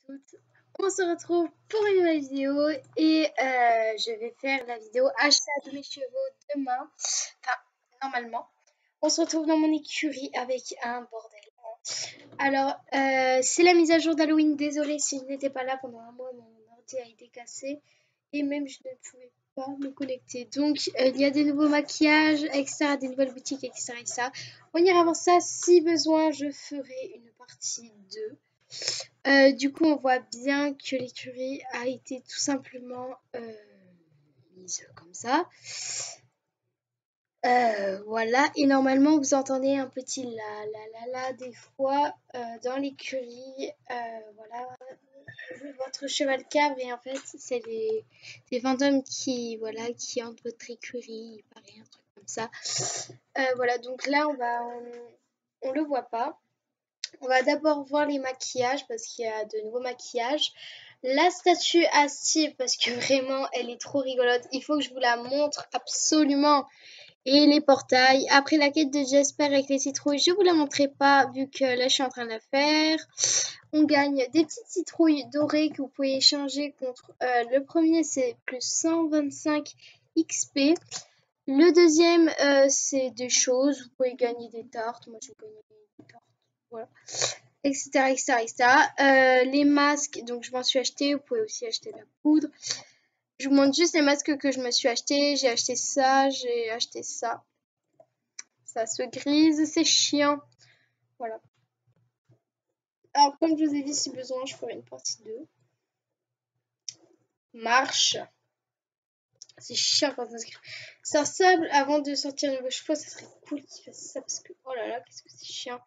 toutes. On se retrouve pour une nouvelle vidéo et je vais faire la vidéo achat de mes chevaux demain. Enfin, normalement. On se retrouve dans mon écurie avec un bordel. Alors, c'est la mise à jour d'Halloween. Désolée si je n'étais pas là pendant un mois, mon ordi a été cassé et même je ne pouvais pas me connecter. Donc, il y a des nouveaux maquillages, etc., des nouvelles boutiques, etc., etc. On ira voir ça. Si besoin, je ferai une partie 2. Du coup, on voit bien que l'écurie a été tout simplement mise comme ça. Voilà, et normalement vous entendez un petit la des fois dans l'écurie. Voilà, votre cheval cabre, et en fait c'est des fantômes qui hantent votre écurie, il paraît un truc comme ça. Voilà, donc là on le voit pas. On va d'abord voir les maquillages parce qu'il y a de nouveaux maquillages. La statue à Steve, parce que vraiment elle est trop rigolote, il faut que je vous la montre absolument. Et les portails. Après la quête de Jasper avec les citrouilles, je vous la montrerai pas vu que là je suis en train de la faire. On gagne des petites citrouilles dorées que vous pouvez échanger contre. Le premier c'est plus 125 XP. Le deuxième c'est des choses. Vous pouvez gagner des tartes. Moi j'ai gagné des tartes. Voilà. Etc. etc., etc. Les masques, donc je m'en suis acheté. Vous pouvez aussi acheter de la poudre. Je vous montre juste les masques que je me suis acheté. J'ai acheté ça, j'ai acheté ça. Ça se grise, c'est chiant. Voilà. Alors, comme je vous ai dit, si besoin, je ferai une partie 2. Marche. C'est chiant quand on se grise. Sur sable, avant de sortir de vos chevaux, ça serait cool qu'ils fassent ça parce que, oh là là, qu'est-ce que c'est chiant.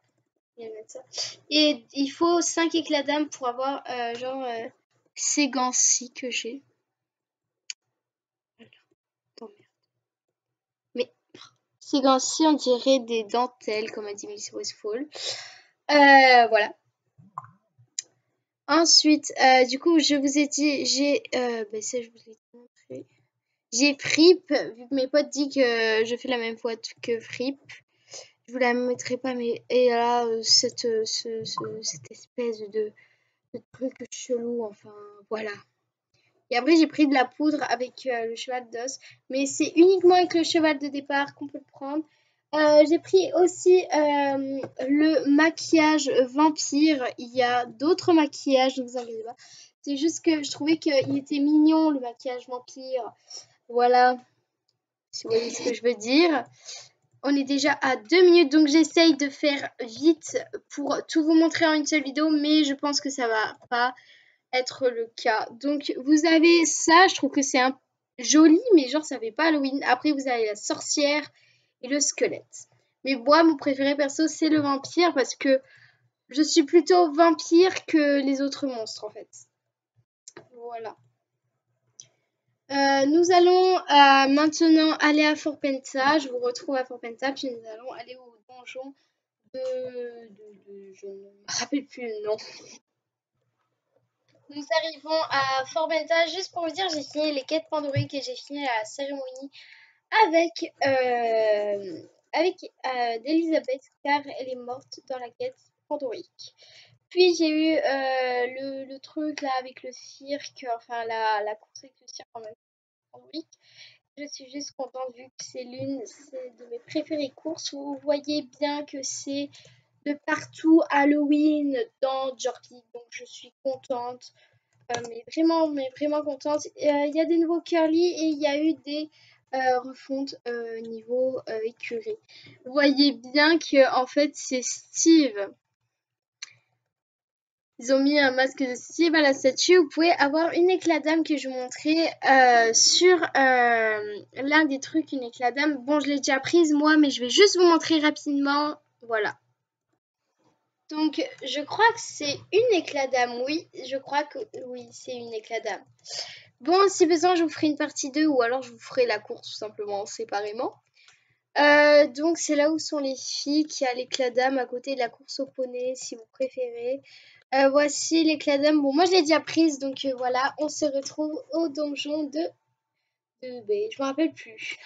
Ça. Et il faut 5 éclats d'âme pour avoir, ces gants-ci que j'ai. Voilà. Oh, merde. Mais ces gants-ci, on dirait des dentelles, comme a dit Miss Westfall. Voilà. Ensuite, du coup, je vous ai dit, ça je vous l'ai montré. J'ai Fripp, vu que mes potes disent que je fais la même faute que Fripp. Je vous la mettrai pas, mais et là, cette espèce de truc chelou, enfin, voilà. Et après, j'ai pris de la poudre avec le cheval d'os, mais c'est uniquement avec le cheval de départ qu'on peut le prendre. J'ai pris aussi le maquillage vampire. Il y a d'autres maquillages, ne vous inquiétez pas. C'est juste que je trouvais qu'il était mignon, le maquillage vampire. Voilà, si vous voyez ce que je veux dire. On est déjà à 2 minutes, donc j'essaye de faire vite pour tout vous montrer en une seule vidéo, mais je pense que ça va pas être le cas. Donc vous avez ça, je trouve que c'est un joli, mais genre ça fait pas Halloween. Après vous avez la sorcière et le squelette. Mais moi mon préféré perso c'est le vampire parce que je suis plutôt vampire que les autres monstres en fait. Voilà. Nous allons maintenant aller à Fort Penta. Je vous retrouve à Fort Penta, puis nous allons aller au donjon je ne me rappelle plus le nom. Nous arrivons à Fort Benta. Juste pour vous dire, j'ai fini les quêtes pandoriques et j'ai fini la cérémonie avec, d'Elisabeth car elle est morte dans la quête pandorique. Puis j'ai eu le truc là avec le cirque, enfin la course avec le cirque en même temps pandorique. Je suis juste contente vu que c'est de mes préférées courses. Vous voyez bien que c'est de partout Halloween dans Georgie, donc je suis contente. Mais vraiment contente. Il y a des nouveaux curly et il y a eu des refontes niveau écurie. Vous voyez bien que en fait c'est Steve. Ils ont mis un masque de Steve à la statue. Vous pouvez avoir une éclat d'âme que je vous montrais sur l'un des trucs, une éclat d'âme. Bon, je l'ai déjà prise moi, mais je vais juste vous montrer rapidement. Voilà. Donc, je crois que c'est une éclat d'âme, oui. Je crois que oui, c'est une éclat d'âme. Bon, si besoin, je vous ferai une partie 2 ou alors je vous ferai la course tout simplement séparément. Donc, c'est là où sont les filles, qui a l'éclat d'âme à côté de la course au poney, si vous préférez. Voici l'éclat d'âme. Bon, moi, je l'ai déjà prise, donc voilà, on se retrouve au donjon de B. Je me rappelle plus.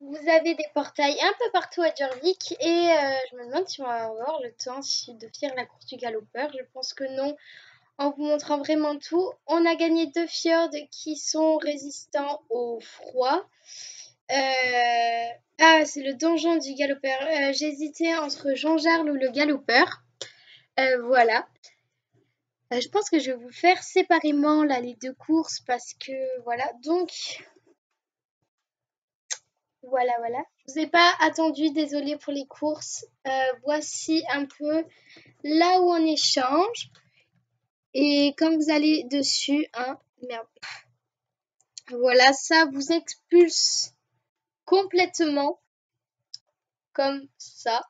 Vous avez des portails un peu partout à Jorvik et je me demande si on va avoir le temps de faire la course du galopeur. Je pense que non. En vous montrant vraiment tout, on a gagné 2 fjords qui sont résistants au froid. Ah, c'est le donjon du galopeur. J'hésitais entre Jean-Jarle ou le galopeur. Voilà. Je pense que je vais vous faire séparément là les deux courses parce que voilà. Donc voilà. Je vous ai pas attendu, désolée pour les courses. Voici un peu là où on échange. Et quand vous allez dessus, hein, merde. Voilà, ça vous expulse complètement comme ça.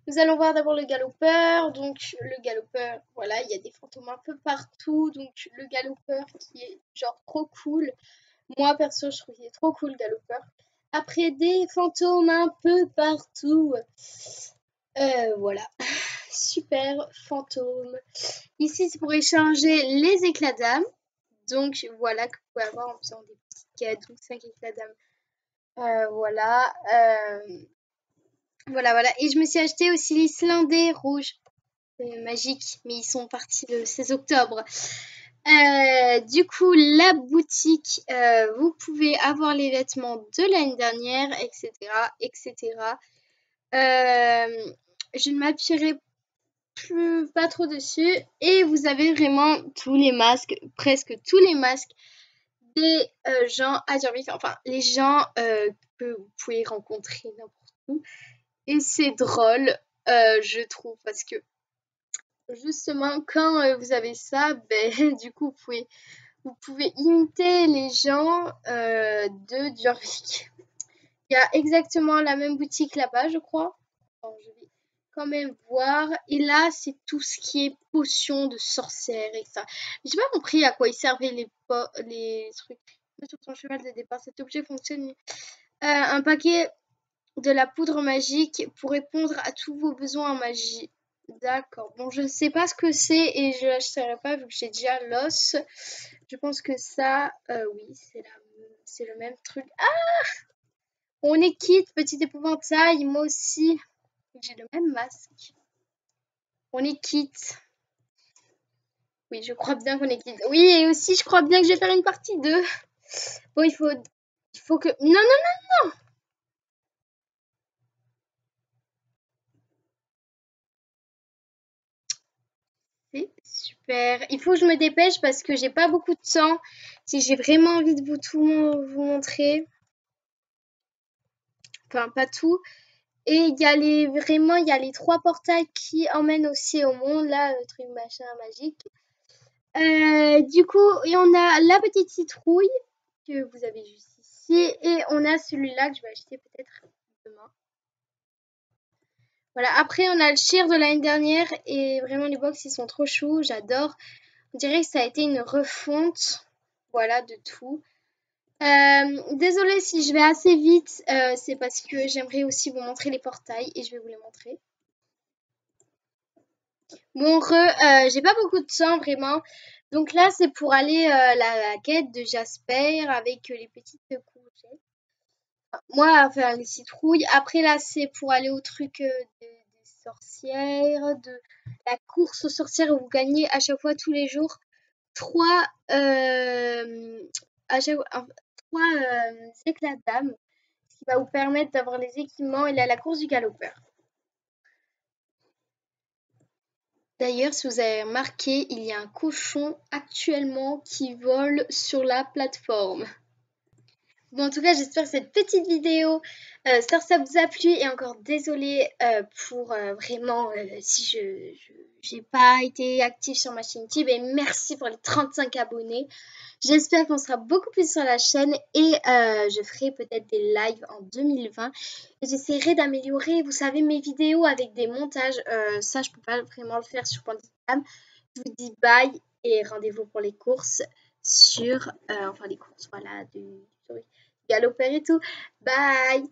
Nous allons voir d'abord le galopeur. Donc le galopeur, voilà, il y a des fantômes un peu partout. Donc le galopeur qui est genre trop cool. Moi perso, je trouve qu'il est trop cool le galopeur. Après des fantômes un peu partout. Voilà, super fantôme. Ici, c'est pour échanger les éclats d'âme. Donc voilà que vous pouvez avoir en faisant des petits cadeaux, 5 éclats d'âme. Voilà. Et je me suis acheté aussi les cylindres rouges. Magiques, mais ils sont partis le 16 octobre. Du coup, la boutique, vous pouvez avoir les vêtements de l'année dernière, etc. Je ne m'appuierai pas trop dessus. Et vous avez vraiment tous les masques, presque tous les masques des gens à Jorvik, enfin les gens que vous pouvez rencontrer n'importe où. Et c'est drôle, je trouve, parce que justement, quand vous avez ça, ben, du coup, vous pouvez imiter les gens de Jorvik. Il y a exactement la même boutique là-bas, je crois. Bon, je vais quand même voir. Et là, c'est tout ce qui est potions de sorcière et ça. J'ai pas compris à quoi ils servaient les trucs. Sur ton cheval de départ, cet objet fonctionne. Un paquet de la poudre magique pour répondre à tous vos besoins en magie. D'accord. Bon, je ne sais pas ce que c'est et je l'achèterai pas vu que j'ai déjà l'os. Je pense que ça, oui, c'est le même truc. Ah, on est quitte, petit épouvantail. Moi aussi, j'ai le même masque. On est quitte. Oui, je crois bien qu'on est quitte. Oui, et aussi, je crois bien que je vais faire une partie 2. Bon, il faut que... Non. C'est super. Il faut que je me dépêche parce que j'ai pas beaucoup de temps. Si j'ai vraiment envie de vous montrer. Enfin, pas tout. Et il y a les 3 portails qui emmènent aussi au monde, là, le truc machin magique. Du coup, et on a la petite citrouille que vous avez juste ici. Et on a celui-là que je vais acheter peut-être demain. Voilà, après on a le Shir de l'année dernière et vraiment les box ils sont trop choux, j'adore. On dirait que ça a été une refonte, voilà, de tout. Désolée si je vais assez vite, c'est parce que j'aimerais aussi vous montrer les portails et je vais vous les montrer. Bon, j'ai pas beaucoup de temps vraiment. Donc là, c'est pour aller la quête de Jasper avec les petites courgettes. Moi, enfin les citrouilles. Après là, c'est pour aller au truc des sorcières, de la course aux sorcières où vous gagnez à chaque fois tous les jours 3 à chaque, enfin, 3 éclats d'âme, ce qui va vous permettre d'avoir les équipements et la course du galopeur. D'ailleurs, si vous avez remarqué, il y a un cochon actuellement qui vole sur la plateforme. Bon, en tout cas, j'espère que cette petite vidéo, ça vous a plu. Et encore désolée pour vraiment si je j'ai pas été active sur ma chaîne YouTube. Et merci pour les 35 abonnés. J'espère qu'on sera beaucoup plus sur la chaîne et je ferai peut-être des lives en 2020. Et j'essaierai d'améliorer, vous savez, mes vidéos avec des montages. Ça, je peux pas vraiment le faire sur Instagram. Je vous dis bye et rendez-vous pour les courses sur... enfin, les courses, voilà, du galopeur et tout. Bye!